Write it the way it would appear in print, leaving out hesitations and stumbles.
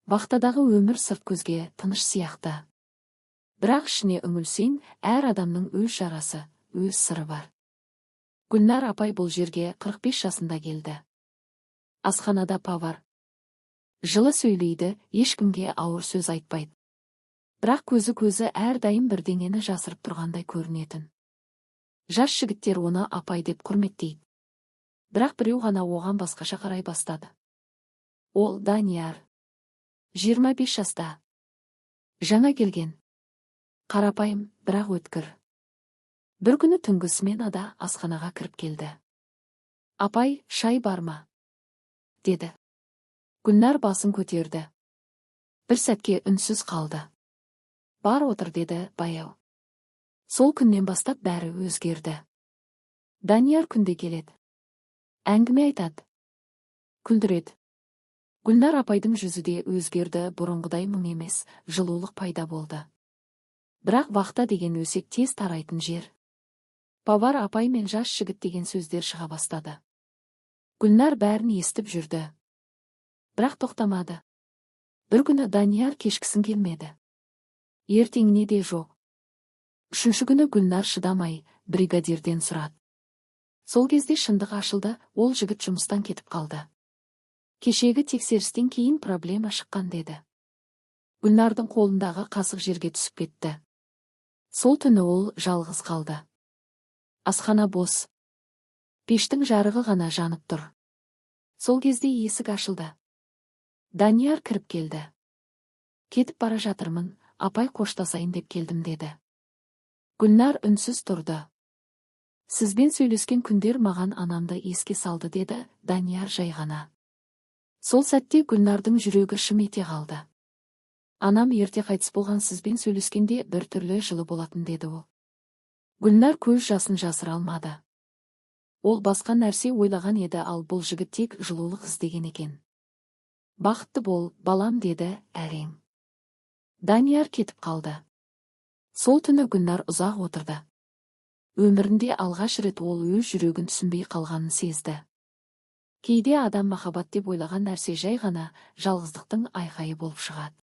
Вақтадағы өмір сырт көзге тыныш сияқты. Бірақ ішіне үңілсең, әр адамның өз жарасы, өз сыры бар. Гүлнар апай бұл жерге 45 жасында келді. Асханада повар. Жылы сөйлейді, ешкімге ауыр сөз айтпайды. Бірақ көзі әрдайым бірдеңені жасырып тұрғандай көрінетін. Жас жігіттер оны апай деп құрметтейді. Бірақ біреу ғана оған басқаша қарай бастады. Ол Данияр. 25 жаста. Жаңа келген. Қарапайым, бірақ өткір. Бір күні түнгі сменада асханаға кіріп келді. Апай, шай бар ма? Деді. Гүлнар басын көтерді. Бір сәтке үнсіз қалды. Бар отыр деді баяу. Сол күннен бастап бәрі өзгерді. Данияр күнде келеді. Әңгіме айтады. Күлдіреді. Гүлнар апайдың жүзі де өзгерді, бұрынғыдай мұң емес, жылулық пайда болды. Бірақ вақта деген өсек тез тарайтын жер. Повар апай мен жас жігіт деген сөздер шыға бастады. Гүлнар бәрін естіп жүрді. Бірақ тоқтамады. Бір күні Данияр кешкісін келмеді. Ертеңіне де жоқ. Үшінші күні Гүлнар шыдамай, бригадирден сұрады. Сол кезде шындық ашылды, ол жігіт жұмыстан кетіп қалды. Кешегі тексерістен кейін проблема шыққан деді. Гүлнардың қолындағы қасық жерге түсіп кетті. Сол түні ол жалғыз қалды. Асхана бос. Пештің жарығы ғана жанып тұр. Сол кезде есік ашылды. Данияр кіріп келді. Кетіп бара жатырмын, апай қоштасайын деп келдім деді. Гүлнар үнсіз тұрды. Сізбен сөйлескен күндер маған анамды еске салды деді Данияр жай ғана. Сол сәтте Гүлнардың жүрегі шым ете қалды. Анам ерте қайтыс болған, сізбен сөйлескенде бір түрлі жылы болатын деді ол. Гүлнар көз жасын жасыра алмады. Ол басқа нәрсе ойлаған еді, ал бұл жігіт тек жылулық іздеген екен. Бақытты бол, балам деді әрең. Данияр кетіп қалды. Сол түні Гүлнар ұзақ отырды. Өмірінде алғаш рет ол өз жүрегін түсінбей қалғанын сезді. Кейде адам махаббат деп ойлаған нәрсе жай ғана жалғыздықтың айқайы болып шығады.